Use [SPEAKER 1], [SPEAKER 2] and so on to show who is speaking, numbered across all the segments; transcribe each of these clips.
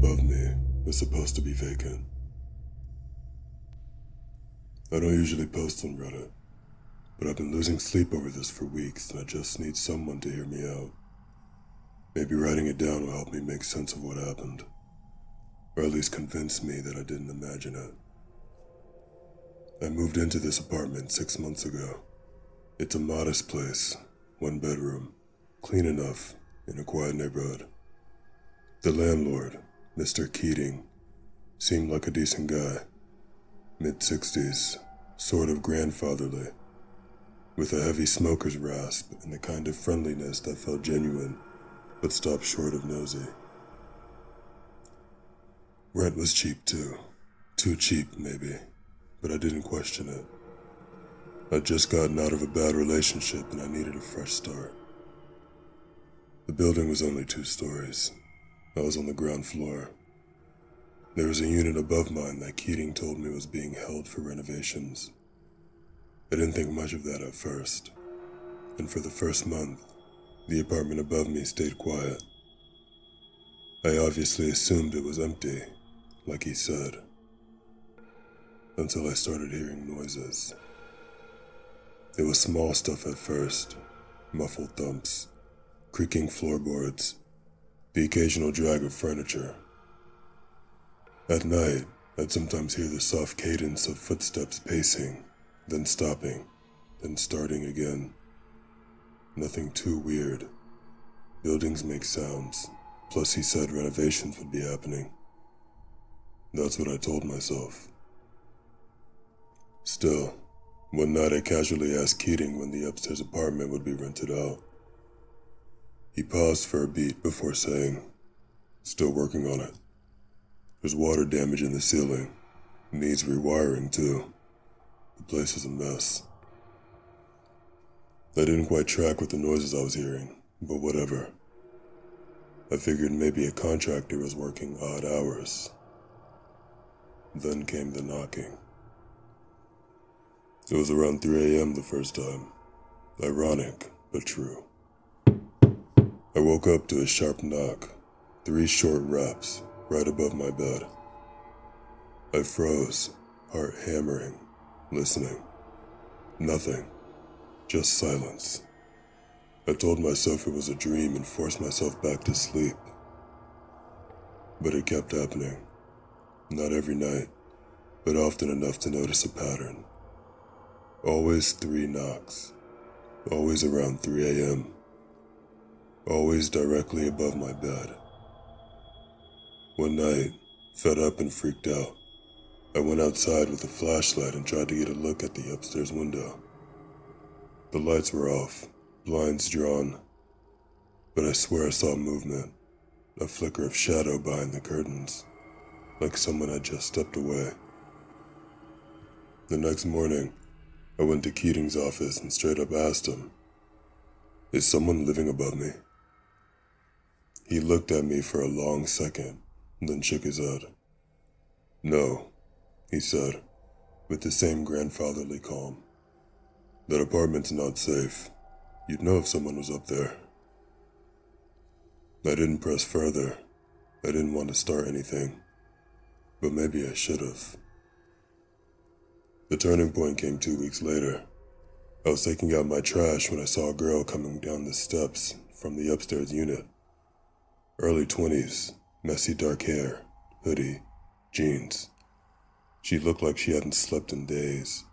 [SPEAKER 1] above me was supposed to be vacant. I don't usually post on Reddit, but I've been losing sleep over this for weeks and I just need someone to hear me out. Maybe writing it down will help me make sense of what happened, or at least convince me that I didn't imagine it. I moved into this apartment 6 months ago. It's a modest place, 1 bedroom, clean enough, in a quiet neighborhood. The landlord, Mr. Keating, seemed like a decent guy. Mid-60s, sort of grandfatherly, with a heavy smoker's rasp and the kind of friendliness that felt genuine, but stopped short of nosy. Rent was cheap too. Too cheap, maybe, but I didn't question it. I'd just gotten out of a bad relationship and I needed a fresh start. The building was only 2 stories. I was on the ground floor. There was a unit above mine that Keating told me was being held for renovations. I didn't think much of that at first, and for the first month, the apartment above me stayed quiet. I obviously assumed it was empty, like he said, until I started hearing noises. It was small stuff at first, muffled thumps, creaking floorboards, the occasional drag of furniture. At night, I'd sometimes hear the soft cadence of footsteps pacing, then stopping, then starting again. Nothing too weird. Buildings make sounds, plus he said renovations would be happening. That's what I told myself. Still, one night I casually asked Keating when the upstairs apartment would be rented out. He paused for a beat before saying, "Still working on it. There's water damage in the ceiling. Needs rewiring too. The place is a mess." I didn't quite track with the noises I was hearing, but whatever. I figured maybe a contractor was working odd hours. Then came the knocking. It was around 3 a.m. the first time. Ironic, but true. I woke up to a sharp knock, 3 short raps, right above my bed. I froze, heart hammering, listening. Nothing, just silence. I told myself it was a dream and forced myself back to sleep. But it kept happening. Not every night, but often enough to notice a pattern. Always 3 knocks. Always around 3 a.m. Always directly above my bed. One night, fed up and freaked out, I went outside with a flashlight and tried to get a look at the upstairs window. The lights were off, blinds drawn, but I swear I saw movement, a flicker of shadow behind the curtains, like someone had just stepped away. The next morning, I went to Keating's office and straight up asked him, "Is someone living above me?" He looked at me for a long second, then shook his head. "No," he said, with the same grandfatherly calm. "That apartment's not safe. You'd know if someone was up there." I didn't press further. I didn't want to start anything, but maybe I should have. The turning point came 2 weeks later. I was taking out my trash when I saw a girl coming down the steps from the upstairs unit. Early 20s, messy dark hair, hoodie, jeans. She looked like she hadn't slept in days.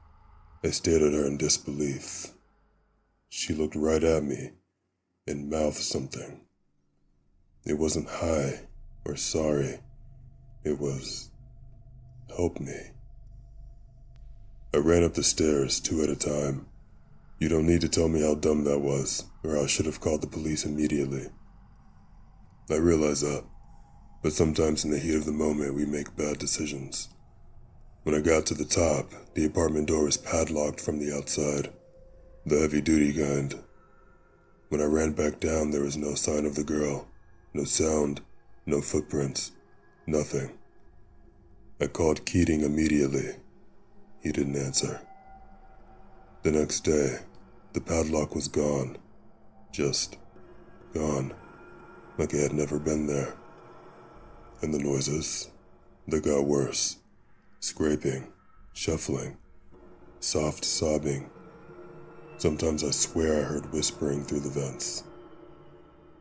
[SPEAKER 1] I stared at her in disbelief. She looked right at me and mouthed something. It wasn't hi or sorry. It was, "Help me." I ran up the stairs 2 at a time. You don't need to tell me how dumb that was, or I should have called the police immediately. I realize that, but sometimes in the heat of the moment we make bad decisions. When I got to the top, the apartment door was padlocked from the outside, the heavy-duty kind. When I ran back down, there was no sign of the girl, no sound, no footprints, nothing. I called Keating immediately. He didn't answer. The next day, the padlock was gone. Just gone, like it had never been there. And the noises, they got worse. Scraping, shuffling, soft sobbing. Sometimes I swear I heard whispering through the vents.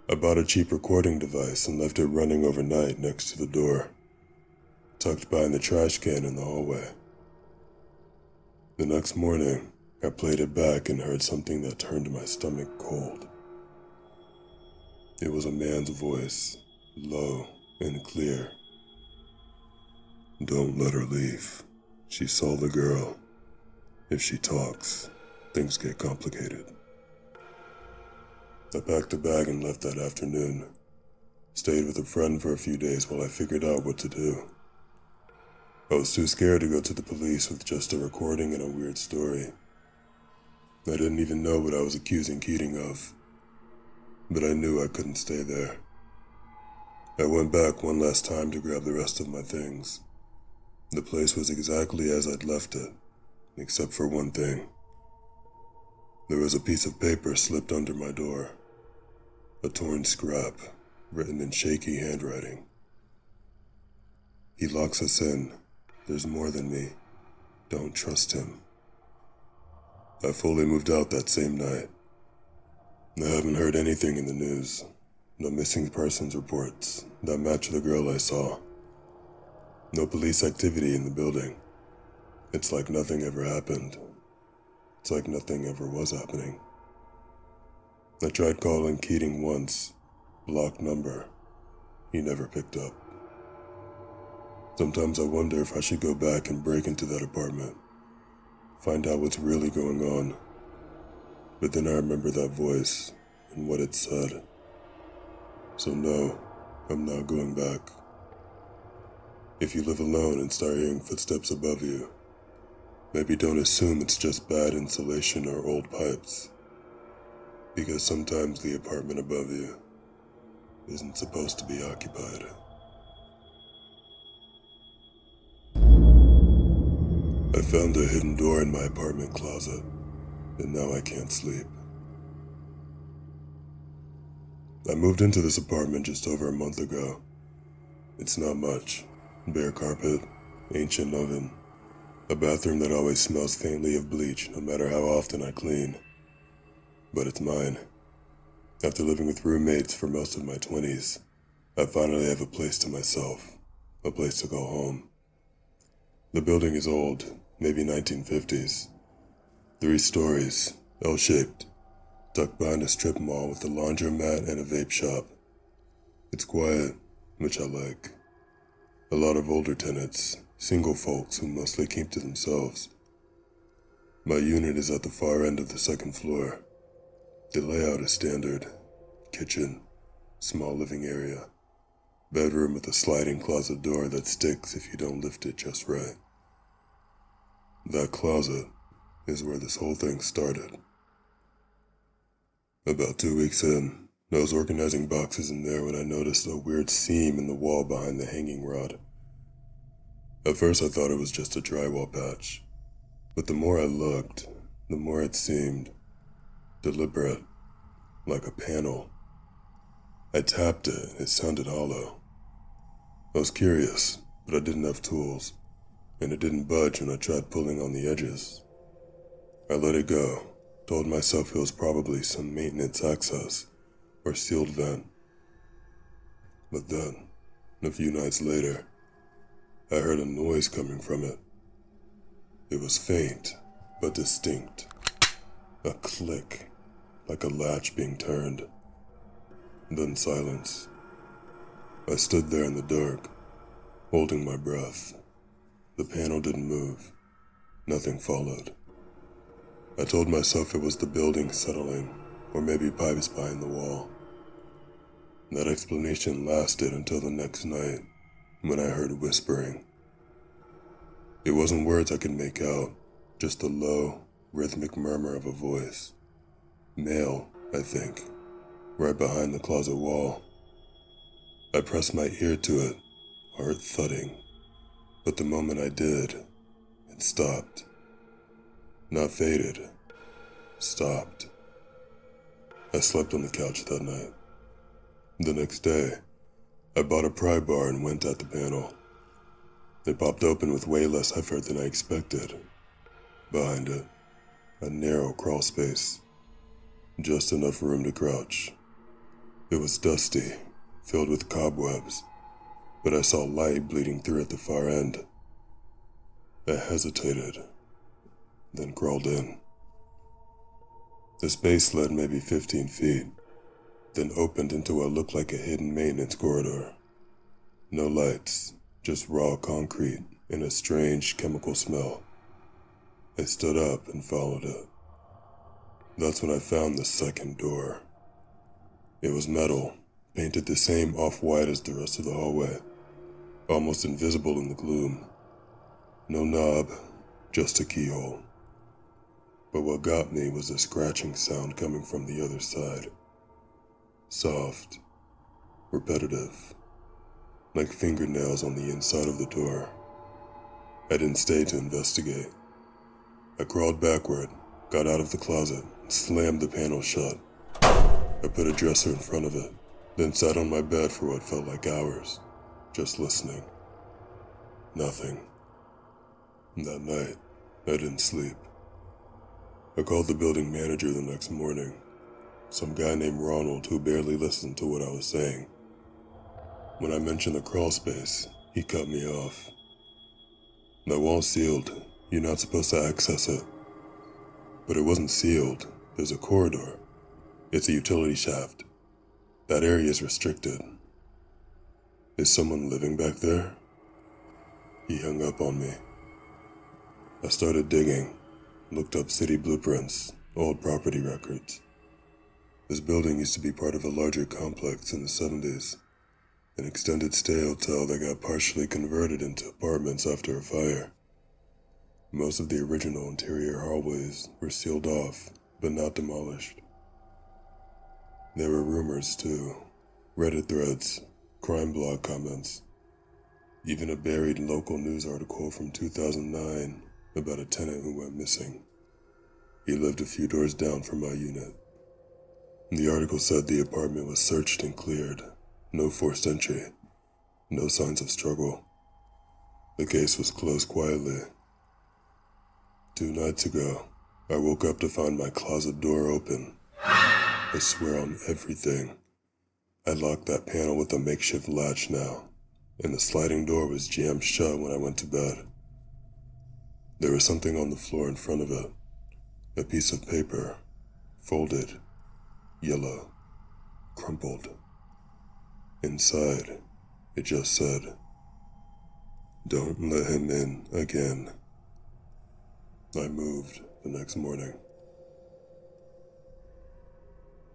[SPEAKER 1] I bought a cheap recording device and left it running overnight next to the door, tucked behind the trash can in the hallway. The next morning, I played it back and heard something that turned my stomach cold. It was a man's voice, low and clear. "Don't let her leave. She saw the girl. If she talks, things get complicated." I packed a bag and left that afternoon. Stayed with a friend for a few days while I figured out what to do. I was too scared to go to the police with just a recording and a weird story. I didn't even know what I was accusing Keating of, but I knew I couldn't stay there. I went back one last time to grab the rest of my things. The place was exactly as I'd left it, except for one thing. There was a piece of paper slipped under my door. A torn scrap, written in shaky handwriting. "He locks us in. There's more than me. Don't trust him." I fully moved out that same night. I haven't heard anything in the news. No missing persons reports that match the girl I saw. No police activity in the building. It's like nothing ever happened. It's like nothing ever was happening. I tried calling Keating once, blocked number. He never picked up. Sometimes I wonder if I should go back and break into that apartment, find out what's really going on. But then I remember that voice and what it said. So no, I'm not going back. If you live alone and start hearing footsteps above you, maybe don't assume it's just bad insulation or old pipes, because sometimes the apartment above you isn't supposed to be occupied. I found a hidden door in my apartment closet, and now I can't sleep. I moved into this apartment just over a month ago. It's not much. Bare carpet, ancient oven, a bathroom that always smells faintly of bleach no matter how often I clean. But it's mine. After living with roommates for most of my 20s, I finally have a place to myself, a place to go home. The building is old, maybe 1950s. 3 stories, L-shaped, tucked behind a strip mall with a laundromat and a vape shop. It's quiet, which I like. A lot of older tenants, single folks who mostly keep to themselves. My unit is at the far end of the 2nd floor. The layout is standard. Kitchen, small living area, bedroom with a sliding closet door that sticks if you don't lift it just right. That closet is where this whole thing started. About 2 weeks in, I was organizing boxes in there when I noticed a weird seam in the wall behind the hanging rod. At first I thought it was just a drywall patch, but the more I looked, the more it seemed deliberate, like a panel. I tapped it and it sounded hollow. I was curious, but I didn't have tools, and it didn't budge when I tried pulling on the edges. I let it go, told myself it was probably some maintenance access or sealed vent. But then, a few nights later, I heard a noise coming from it. It was faint, but distinct. A click, like a latch being turned. Then silence. I stood there in the dark, holding my breath. The panel didn't move. Nothing followed. I told myself it was the building settling, or maybe pipes behind the wall. That explanation lasted until the next night, when I heard whispering. It wasn't words I could make out, just the low, rhythmic murmur of a voice. Male, I think, right behind the closet wall. I pressed my ear to it, heart thudding, but the moment I did, it stopped. Not faded, stopped. I slept on the couch that night. The next day, I bought a pry bar and went at the panel. It popped open with way less effort than I expected. Behind it, a narrow crawl space. Just enough room to crouch. It was dusty, filled with cobwebs, but I saw light bleeding through at the far end. I hesitated, then crawled in. The space led maybe 15 feet, then opened into what looked like a hidden maintenance corridor. No lights, just raw concrete and a strange chemical smell. I stood up and followed it. That's when I found the second door. It was metal, painted the same off-white as the rest of the hallway, almost invisible in the gloom. No knob, just a keyhole. But what got me was a scratching sound coming from the other side. Soft, repetitive, like fingernails on the inside of the door. I didn't stay to investigate. I crawled backward, got out of the closet, and slammed the panel shut. I put a dresser in front of it, then sat on my bed for what felt like hours, just listening. Nothing. That night, I didn't sleep. I called the building manager the next morning, some guy named Ronald who barely listened to what I was saying. When I mentioned the crawl space, he cut me off. "That wall's sealed. You're not supposed to access it." "But it wasn't sealed. There's a corridor. It's a utility shaft. That area is restricted." "Is someone living back there?" He hung up on me. I started digging, looked up city blueprints, old property records. This building used to be part of a larger complex in the 70s, an extended stay hotel that got partially converted into apartments after a fire. Most of the original interior hallways were sealed off, but not demolished. There were rumors too, Reddit threads, crime blog comments, even a buried local news article from 2009 about a tenant who went missing. He lived a few doors down from my unit. The article said the apartment was searched and cleared, no forced entry, no signs of struggle. The case was closed quietly. 2 nights ago, I woke up to find my closet door open. I swear on everything. I locked that panel with a makeshift latch now, and the sliding door was jammed shut when I went to bed. There was something on the floor in front of it, a piece of paper, folded, yellow, crumpled. Inside, it just said, "Don't let him in again." I moved the next morning.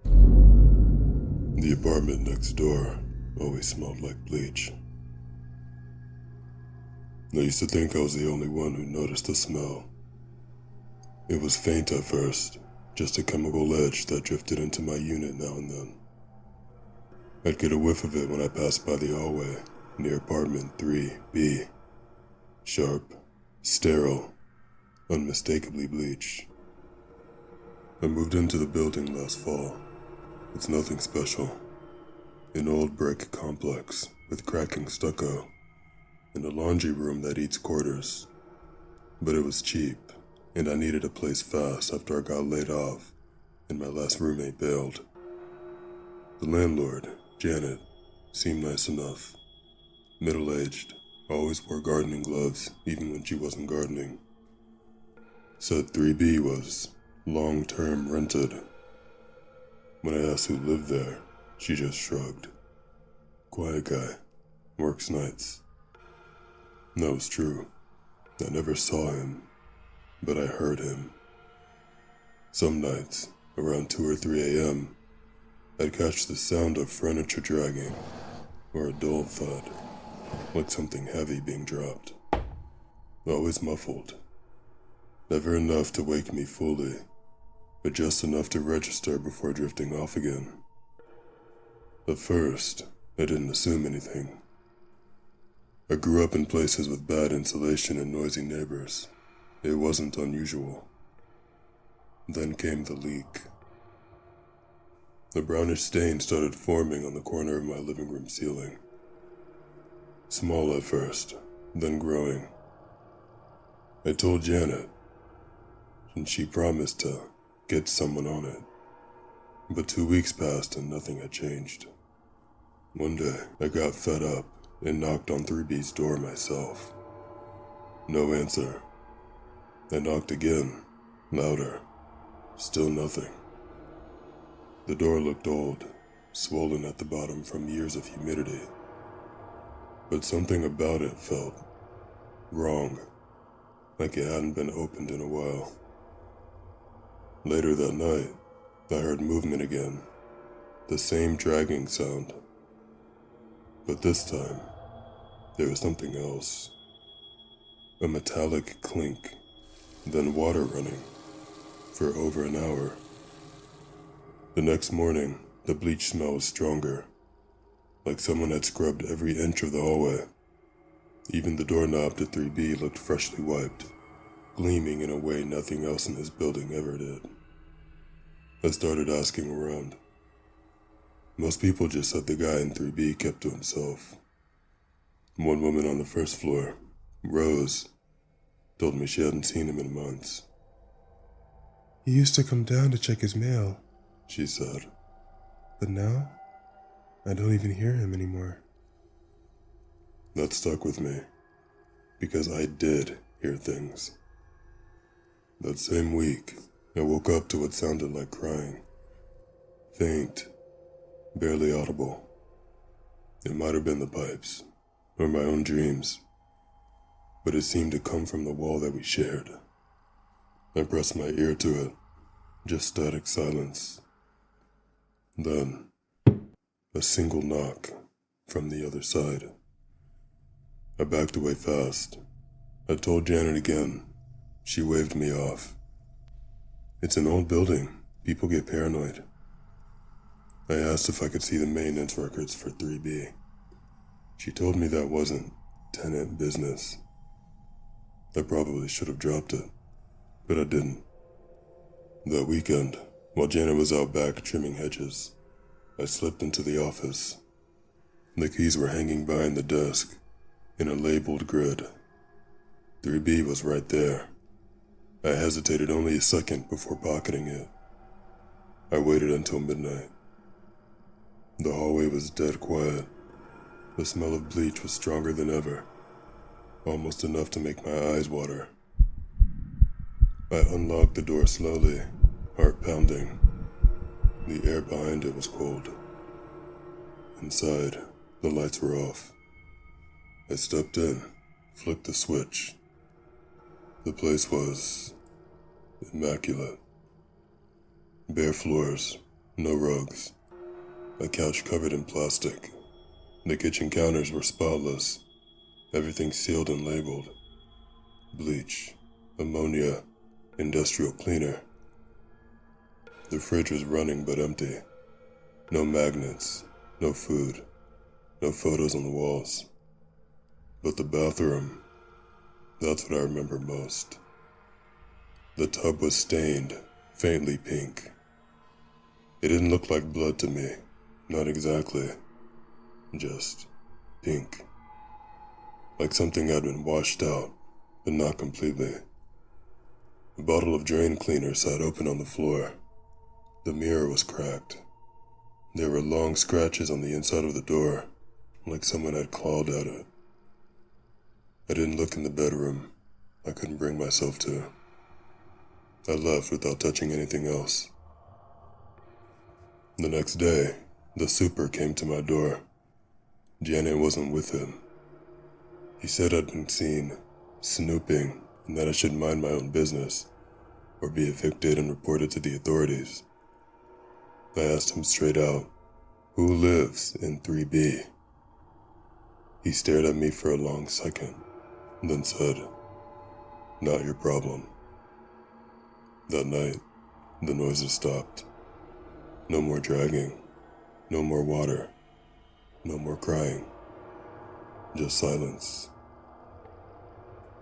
[SPEAKER 1] The apartment next door always smelled like bleach. I used to think I was the only one who noticed the smell. It was faint at first, just a chemical edge that drifted into my unit now and then. I'd get a whiff of it when I passed by the hallway near apartment 3B. Sharp, sterile, unmistakably bleached. I moved into the building last fall. It's nothing special. An old brick complex with cracking stucco and a laundry room that eats quarters. But it was cheap, and I needed a place fast after I got laid off and my last roommate bailed. The landlord, Janet, seemed nice enough. Middle-aged, always wore gardening gloves even when she wasn't gardening. Said 3B was long-term rented. When I asked who lived there, she just shrugged. "Quiet guy, works nights." That was true. I never saw him, but I heard him. Some nights, around 2 or 3 a.m., I'd catch the sound of furniture dragging, or a dull thud, like something heavy being dropped. Always muffled. Never enough to wake me fully, but just enough to register before drifting off again. At first, I didn't assume anything. I grew up in places with bad insulation and noisy neighbors. It wasn't unusual. Then came the leak. A brownish stain started forming on the corner of my living room ceiling. Small at first, then growing. I told Janet, and she promised to get someone on it. But 2 weeks passed and nothing had changed. One day, I got fed up and knocked on 3B's door myself. No answer. I knocked again, louder. Still nothing. The door looked old, swollen at the bottom from years of humidity. But something about it felt wrong, like it hadn't been opened in a while. Later that night, I heard movement again, the same dragging sound. But this time, there was something else. A metallic clink, then water running, for over an hour. The next morning, the bleach smell was stronger, like someone had scrubbed every inch of the hallway. Even the doorknob to 3B looked freshly wiped, gleaming in a way nothing else in this building ever did. I started asking around. Most people just said the guy in 3B kept to himself. One woman on the first floor, Rose, told me she hadn't seen him in months.
[SPEAKER 2] He used to come down to check his mail,
[SPEAKER 1] She said.
[SPEAKER 2] but now, I don't even hear him anymore.
[SPEAKER 1] That stuck with me, because I did hear things. That same week, I woke up to what sounded like crying. Faint, barely audible. It might have been the pipes, or my own dreams, but it seemed to come from the wall that we shared. I pressed my ear to it, just static silence. Then, a single knock from the other side. I backed away fast. I told Janet again. She waved me off. It's an old building. People get paranoid. I asked if I could see the maintenance records for 3B. She told me that wasn't tenant business. I probably should have dropped it, but I didn't. That weekend, while Janet was out back trimming hedges, I slipped into the office. The keys were hanging behind the desk, in a labeled grid. 3B was right there. I hesitated only a second before pocketing it. I waited until midnight. The hallway was dead quiet. The smell of bleach was stronger than ever, almost enough to make my eyes water. I unlocked the door slowly, heart pounding. The air behind it was cold. Inside, the lights were off. I stepped in, flicked the switch. The place was immaculate. Bare floors, no rugs. A couch covered in plastic. The kitchen counters were spotless. Everything sealed and labeled. Bleach, ammonia, industrial cleaner. The fridge was running but empty. No magnets, no food, no photos on the walls. But the bathroom, that's what I remember most. The tub was stained, faintly pink. It didn't look like blood to me, not exactly. Just pink. Like something had been washed out, but not completely. A bottle of drain cleaner sat open on the floor. The mirror was cracked. There were long scratches on the inside of the door, like someone had clawed at it. I didn't look in the bedroom. I couldn't bring myself to. I left without touching anything else. The next day, the super came to my door. Janet wasn't with him. He said I'd been seen snooping and that I should mind my own business or be evicted and reported to the authorities. I asked him straight out, who lives in 3B? He stared at me for a long second, then said, not your problem. That night, the noises stopped. No more dragging, no more water, no more crying, just silence.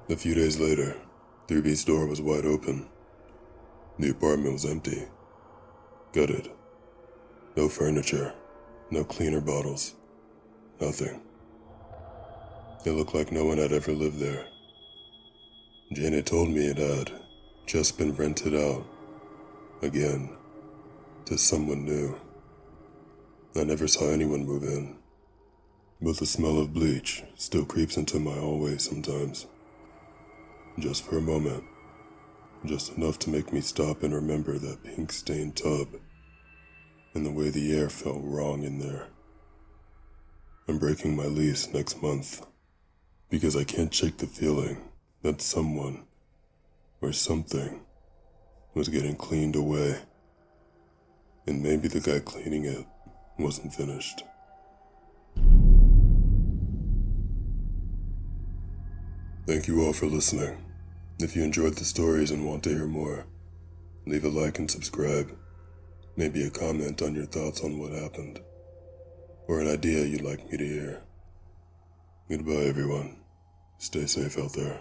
[SPEAKER 1] A few days later, 3B's door was wide open. The apartment was empty, gutted. No furniture, no cleaner bottles, nothing. It looked like no one had ever lived there. Janet told me it had just been rented out, again, to someone new. I never saw anyone move in, but the smell of bleach still creeps into my hallway sometimes. Just for a moment, just enough to make me stop and remember that pink-stained tub and the way the air felt wrong in there. I'm breaking my lease next month because I can't shake the feeling that someone or something was getting cleaned away, and maybe the guy cleaning it wasn't finished. Thank you all for listening. If you enjoyed the stories and want to hear more, leave a like and subscribe. Maybe a comment on your thoughts on what happened, or an idea you'd like me to hear. Goodbye, everyone. Stay safe out there.